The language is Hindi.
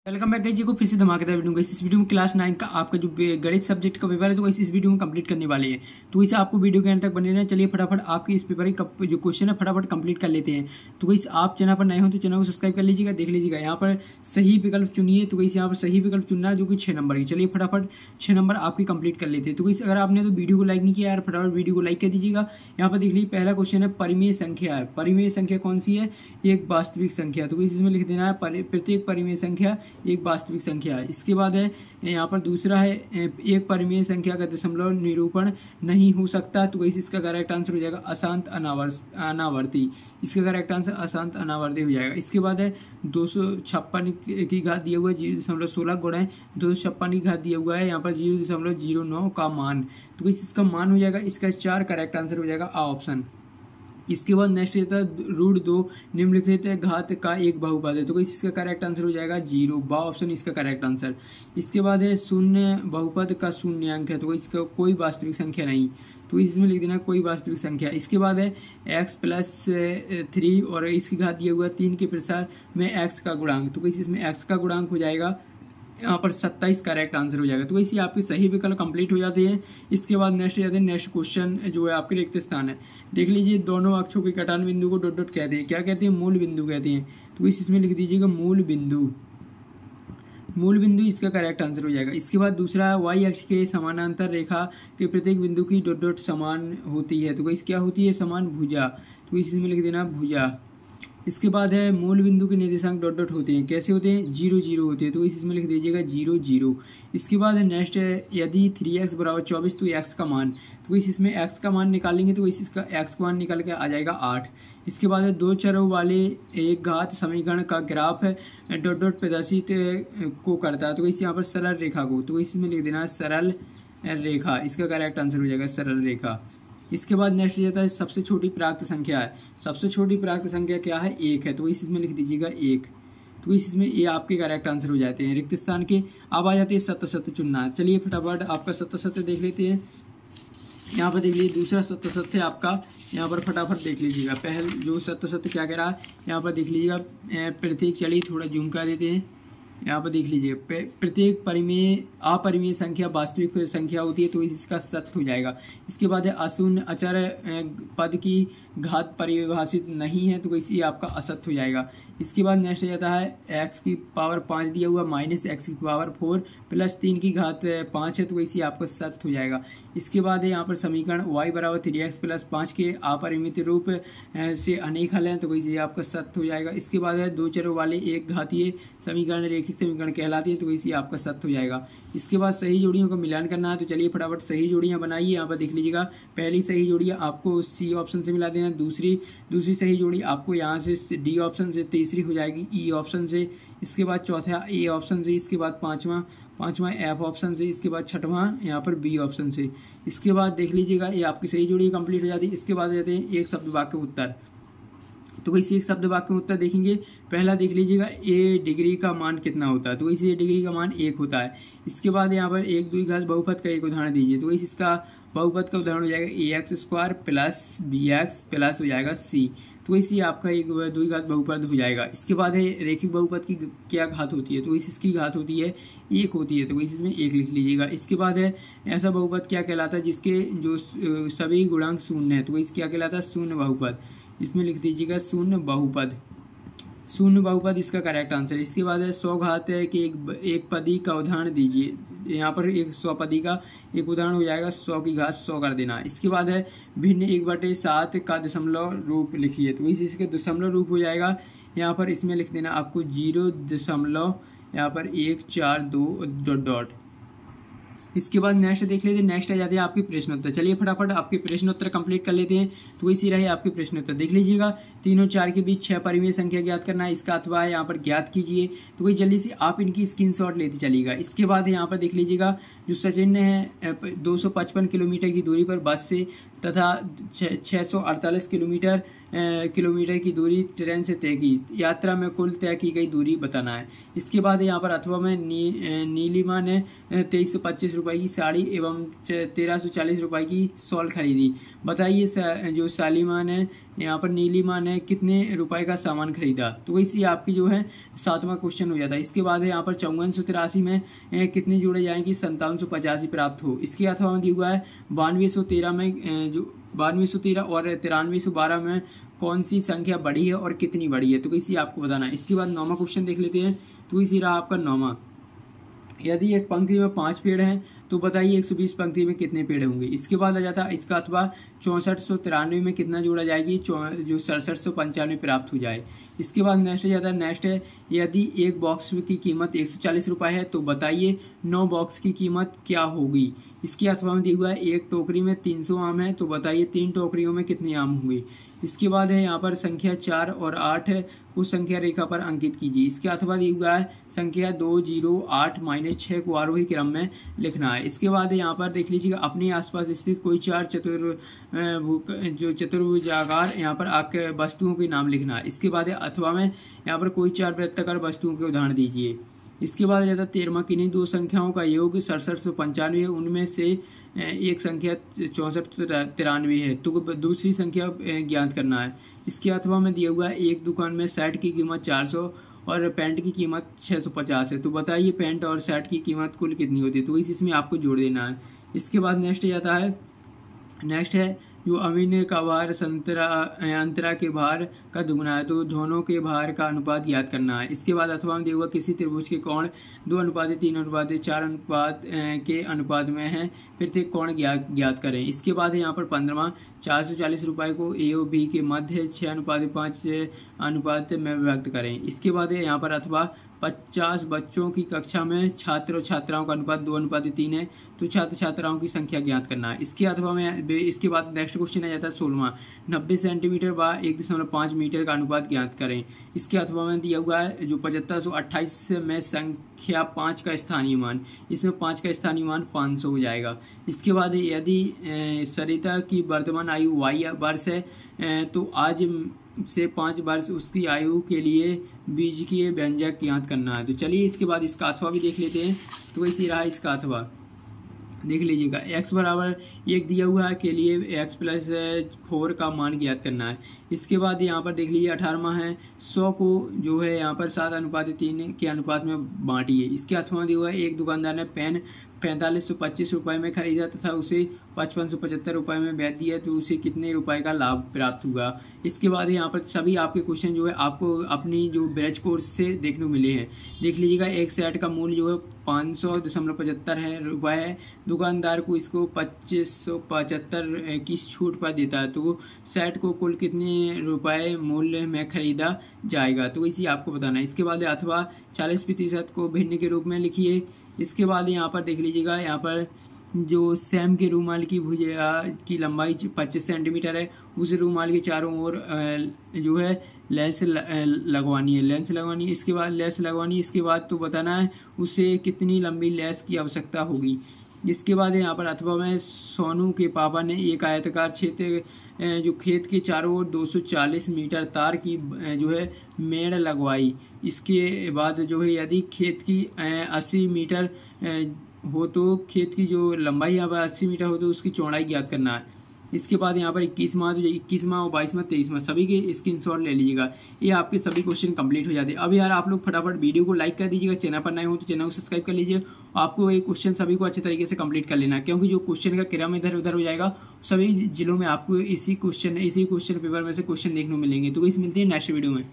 वेलकम बैक जी को फिर से धमाकेदार वीडियो का। इस वीडियो में क्लास 9 का आपका जो गणित सब्जेक्ट का पेपर है तो इस वीडियो में कंप्लीट करने वाले हैं। तो इसे आपको वीडियो के अंत तक बने रहना। चलिए फटाफट आपके इस पेपर के जो क्वेश्चन है फटाफट कंप्लीट कर लेते हैं। तो इस आप चैनल पर नए हो तो चैनल को सब्सक्राइब कर लीजिएगा। देख लीजिएगा यहाँ पर सही विकल्प चुनिए। तो यहाँ पर सही विकल्प चुनना है जो कि 6 नंबर की। चलिए फटाफट 6 नंबर आपकी कंप्लीट कर लेते हैं। तो अगर आपने तो वीडियो को लाइक नहीं किया यार फटाफट वीडियो को लाइक कर दीजिएगा। यहाँ पर देख लीजिए पहला क्वेश्चन है परिमेय संख्या है। परिमेय संख्या कौन सी है? एक वास्तविक संख्या। तो इसमें लिख देना है प्रत्येक परिमेय संख्या एक वास्तविक संख्या है। इसके बाद है यहाँ पर दूसरा है एक परिमेय संख्या का दशमलव निरूपण नहीं हो सकता। तो इसका करेक्ट आंसर हो जाएगा अशांत अनावर्ती। इसका करेक्ट आंसर अशांत अनावर्ती हो जाएगा। इसके बाद है 256 की घात दिया हुआ है 0.16 गुणा 256 की घात दिया हुआ है यहाँ पर 0.09 का मान। तो इसका मान हो जाएगा। इसका 4 करेक्ट आंसर हो जाएगा आ ऑप्शन। इसके बाद नेक्स्ट रहता है √2 निम्नलिखित घात का एक बहुपद है। तो इसका करेक्ट आंसर हो जाएगा 0 बा ऑप्शन इसका करेक्ट आंसर। इसके बाद है शून्य बहुपद का शून्यांक है। तो इसका कोई वास्तविक संख्या नहीं। तो इसमें लिख देना कोई वास्तविक संख्या। इसके बाद है x+3 और इसकी घात दिया हुआ 3 के प्रसार में x का गुणांक। तो इसमें x का गुणांक हो जाएगा यहाँ पर 27 करेक्ट आंसर हो जाएगा। तो इसी आपके सही विकल्प कंप्लीट हो जाते हैं। इसके बाद नेक्स्ट जाते हैं नेक्स्ट क्वेश्चन जो है आपके रिक्त स्थान है। देख लीजिए दोनों अक्षों के कटान बिंदु को डॉट डॉट कहते हैं। क्या कहते हैं? मूल बिंदु कहते हैं। तो इसमें लिख दीजिएगा मूल बिंदु। मूल बिंदु इसका करेक्ट आंसर हो जाएगा। इसके बाद दूसरा y अक्ष के समानांतर रेखा के प्रत्येक बिंदु की डॉट डॉट समान होती है। तो क्या होती है? समान भुजा। तो इसमें लिख देना भुजा। इसके बाद है मूल बिंदु के निर्देशांक डॉट डॉट होते हैं। कैसे होते हैं? 0 0 होते हैं। तो इसमें लिख दीजिएगा 0 0। इसके बाद है नेक्स्ट है यदि 3x = 24 तो x का मान। तो इसमें x का मान निकालेंगे तो इसका x का मान निकल के आ जाएगा 8। इसके बाद है दो चरों वाले एक घात समीकरण का ग्राफ है डॉट डॉट प्रदर्शित को करता है। तो यहाँ पर सरल रेखा को। तो इसमें लिख देना सरल रेखा। इसका करेक्ट आंसर हो जाएगा सरल रेखा। इसके बाद नेक्स्ट जाता है सबसे छोटी प्राप्त संख्या है। सबसे छोटी प्राप्त संख्या क्या है? 1 है। तो इसमें लिख दीजिएगा 1। तो इसमें ये आपके करेक्ट आंसर हो जाते हैं रिक्त स्थान के। अब आ जाते हैं सत्य सत्य चुनना। चलिए फटाफट आपका सत्य सत्य देख लेते हैं। यहाँ पर देख लीजिए दूसरा सत्य सत्य आपका यहाँ पर फटाफट देख लीजिएगा। पहले जो सत्य सत्य क्या कह रहा है यहाँ पर देख लीजिएगा प्रत्येक। चलिए थोड़ा जूम कर देते हैं। यहाँ पर देख लीजिए प्रत्येक परिमेय अपरिमेय संख्या वास्तविक संख्या होती है। तो इसका सत्य हो जाएगा। इसके बाद है अशून्य अचर पद की घात परिभाषित नहीं है। तो ये आपका असत्य हो जाएगा। इसके बाद नेक्स्ट जाता है x⁵ दिया हुआ -x⁴ प्लस 3 की घात 5 है। तो इसी आपका सत्य हो जाएगा। इसके बाद है यहाँ पर समीकरण y = 3x + 5 के अपरिमित रूप से अनेक हल हैं। तो इसी आपका सत्य हो जाएगा। इसके बाद है दो चरों वाले एक घातीय समीकरण रेखिक समीकरण कहलाती है। तो इसी आपका सत्य हो जाएगा। इसके बाद सही जोड़ियों का मिलान करना है। तो चलिए फटाफट सही जोड़ियां बनाइए। यहाँ पर देख लीजिएगा पहली सही जोड़ी आपको सी ऑप्शन से मिला देना। दूसरी सही जोड़ी आपको यहाँ से डी ऑप्शन से, तीसरी हो जाएगी ई ऑप्शन से, इसके बाद चौथा ए ऑप्शन से, इसके बाद पांचवा एफ ऑप्शन से, इसके बाद छठवां यहाँ पर बी ऑप्शन से। इसके बाद देख लीजिएगा ये आपकी सही जोड़ी कंप्लीट हो जाती है। इसके बाद जाते हैं एक शब्द वाक्य उत्तर। तो इसी एक शब्द वाक्य में उत्तर देखेंगे। पहला देख लीजिएगा ए डिग्री का मान कितना होता है। तो इसी डिग्री का मान 1 होता है। इसके बाद यहाँ पर 1 2 घात बहुपद का एक उदाहरण दीजिए। तो इसका बहुपद का उदाहरण हो जाएगा ax² प्लस bx प्लस हो जाएगा c। तो इसी आपका 1 2 घात बहुपद हो जाएगा। इसके बाद है रेखिक बहुपद की क्या घात होती है? तो इसकी घात होती है 1 होती है। तो इसमें 1 लिख लीजिएगा। इसके बाद है ऐसा बहुपद क्या कहलाता है जिसके जो सभी गुणांक शून्य है। तो इस क्या कहलाता है? शून्य बहुपद। इसमें लिख दीजिएगा शून्य बहुपद। शून्य बहुपद इसका करेक्ट आंसर। इसके बाद है 100 घात है कि एक पदी का उदाहरण दीजिए। यहाँ पर एक 100 पदी का एक उदाहरण हो जाएगा 100 की घात 100 कर देना। इसके बाद है भिन्न 1/7 का दशमलव रूप लिखिए। तो इसके दशमलव रूप हो जाएगा यहाँ पर इसमें लिख देना आपको 0.142 ... इसके बाद नेक्स्ट देख लेते हैं। नेक्स्ट आ जाते हैं आपके प्रश्नोत्तर। चलिए फटाफट आपके प्रश्नोत्तर कंप्लीट कर लेते हैं। तो इसी रहे आपके प्रश्नोत्तर। देख लीजिएगा 3 और 4 के बीच 6 परिमेय संख्या ज्ञात करना है। इसका अथवा है यहाँ पर ज्ञात कीजिए। तो वही जल्दी से आप इनकी स्क्रीनशॉट लेते चलिएगा। इसके बाद यहाँ पर देख लीजिएगा जो सचिन है 255 किलोमीटर की दूरी पर बस से तथा 648 किलोमीटर किलोमीटर की दूरी ट्रेन से तय की। यात्रा में कुल तय की गई दूरी बताना है। इसके बाद यहाँ पर अथवा में नीलिमा ने 2325 रुपये की साड़ी एवं 1340 रुपये की शॉल खरीदी। बताइए जो सालिमा ने यहाँ पर नीलिमा ने कितने रुपए का सामान खरीदा। तो वैसे आपकी जो है 7वां क्वेश्चन हो जाता है। इसके बाद है यहाँ पर 5483 में कितने जोड़े जाएंगे 5785 प्राप्त हो। इसके अथवा में दिया हुआ है 9213 में जो 9213 और 9312 में कौन सी संख्या बड़ी है और कितनी बड़ी है। तो वैसे आपको बताना है। इसके बाद 9वां क्वेश्चन देख लेते हैं। तो इसी रहा आपका 9वां। यदि एक पंक्ति में 5 पेड़ हैं तो बताइए 120 पंक्ति में कितने पेड़ होंगे। इसके बाद आ जाता है इसका अथवा 6493 में कितना जोड़ा जाएगी जो 6795 प्राप्त हो जाए। इसके बाद नेक्स्ट आ जाता है। नेक्स्ट है यदि एक बॉक्स की कीमत 140 रुपये है तो बताइए 9 बॉक्स की कीमत क्या होगी। इसके अथवा में दिया हुआ है एक टोकरी में 300 आम है तो बताइए 3 टोकरियों में कितने आम होंगे। इसके बाद है यहाँ पर संख्या 4 और 8 को संख्या रेखा पर अंकित कीजिए। इसके अथवा दिया हुआ है संख्या 2, 0, 8, -6 को आरोही क्रम में लिखना है। इसके बाद यहाँ पर देख लीजिएगा अपने आसपास स्थित कोई 4 चतुर्भुजाकार यहाँ पर आपके वस्तुओं के नाम लिखना है। इसके बाद अथवा में यहाँ पर कोई 4 वृत्ताकार वस्तुओं के उदाहरण दीजिए। इसके बाद जाता है 13वां किन्हीं 2 संख्याओं का योग 6795 है, उनमें से एक संख्या 6493 है तो दूसरी संख्या ज्ञात करना है। इसके अथवा में दिया हुआ है एक दुकान में शर्ट की कीमत 400 और पैंट की कीमत 650 है तो बताइए पैंट और शर्ट की कीमत कुल कितनी होती है। तो इसमें आपको जोड़ देना है। इसके बाद नेक्स्ट जाता है। नेक्स्ट है जो अमीन का भार अंतरा के भार का दुगुना है तो दोनों के भार का अनुपात ज्ञात करना है। इसके बाद अथवा में दिया हुआ किसी त्रिभुज के कोण 2:3:4 अनुपात के अनुपात में है फिर से कोण ज्ञात करें। इसके बाद है यहाँ पर 15वां 440 रुपये को ए और बी के मध्य 6:5 अनुपात में व्यक्त करें। इसके बाद है यहाँ पर अथवा 50 बच्चों की कक्षा में छात्र और छात्राओं का अनुपात 2:3 है तो छात्र छात्राओं की संख्या ज्ञात करना है। इसके अथवा में इसके बाद नेक्स्ट क्वेश्चन आ जाता है 16वां 90 सेंटीमीटर व 1.5 मीटर का अनुपात ज्ञात करें। इसके अथवा में दिया हुआ है जो 7528 में संख्या 5 का स्थानीय मान, इसमें 5 का स्थानीय मान 500 हो जाएगा। इसके बाद यदि सरिता की वर्तमान आयु y वर्ष है तो आज से 5 वर्ष उसकी आयु के लिए बीजकीय व्यंजक ज्ञात करना है। तो चलिए इसके बाद इसका अथवा भी देख लेते हैं। तो वैसे रहा इसका अथवा देख लीजिएगा। x बराबर 1 दिया हुआ है के लिए x + 4 का मान ज्ञात करना है। इसके बाद यहाँ पर देख लीजिए 18वां है 100 को जो है यहाँ पर 7:3 के अनुपात में बांटिए। इसके अथवा दिया हुआ है एक दुकानदार ने पेन 4525 रुपये में खरीदा तथा उसे 5575 रुपये में बेच दिया तो उसे कितने रुपए का लाभ प्राप्त हुआ। इसके बाद यहाँ पर सभी आपके क्वेश्चन जो है आपको अपनी जो ब्रज कोर्स से देखने को मिले हैं। देख लीजिएगा एक सेट का मूल्य जो है 500.75 रुपये है, दुकानदार को इसको 2575 की छूट पर देता है तो सेट को कुल कितने रुपए मूल्य में खरीदा जाएगा। तो इसी आपको बताना है। इसके बाद अथवा 40% को भिन्न के रूप में लिखिए। इसके बाद यहाँ पर देख लीजिएगा यहाँ पर जो सैम के रूमाल की भुजा की लंबाई 25 सेंटीमीटर है उस रूमाल के चारों ओर जो है लेंस लगवानी है। इसके बाद लेस लगवानी इसके बाद तो बताना है उसे कितनी लंबी लेस की आवश्यकता होगी। इसके बाद यहाँ पर अथवा में सोनू के पापा ने एक आयताकार क्षेत्र जो खेत के चारों ओर 240 मीटर तार की जो है मेड़ लगवाई। इसके बाद जो है यदि खेत की 80 मीटर हो तो खेत की जो लंबाई यहाँ पर 80 मीटर हो तो उसकी चौड़ाई ज्ञात करना है। इसके बाद यहाँ पर 21वां तो 21वां और 22वां 23वां सभी के स्क्रीनशॉट ले लीजिएगा। ये आपके सभी क्वेश्चन कंप्लीट हो जाते हैं। अब यार आप लोग फटाफट वीडियो को लाइक कर दीजिएगा, चैनल पर नए हो तो चैनल को सब्सक्राइब कर लीजिए। आपको ये क्वेश्चन सभी को अच्छे तरीके से कंप्लीट कर लेना है क्योंकि जो क्वेश्चन का क्रम इधर उधर हो जाएगा सभी जिलों में आपको इसी क्वेश्चन पेपर में से क्वेश्चन देखने को मिलेंगे। तो इस मिलती है नेक्स्ट वीडियो में।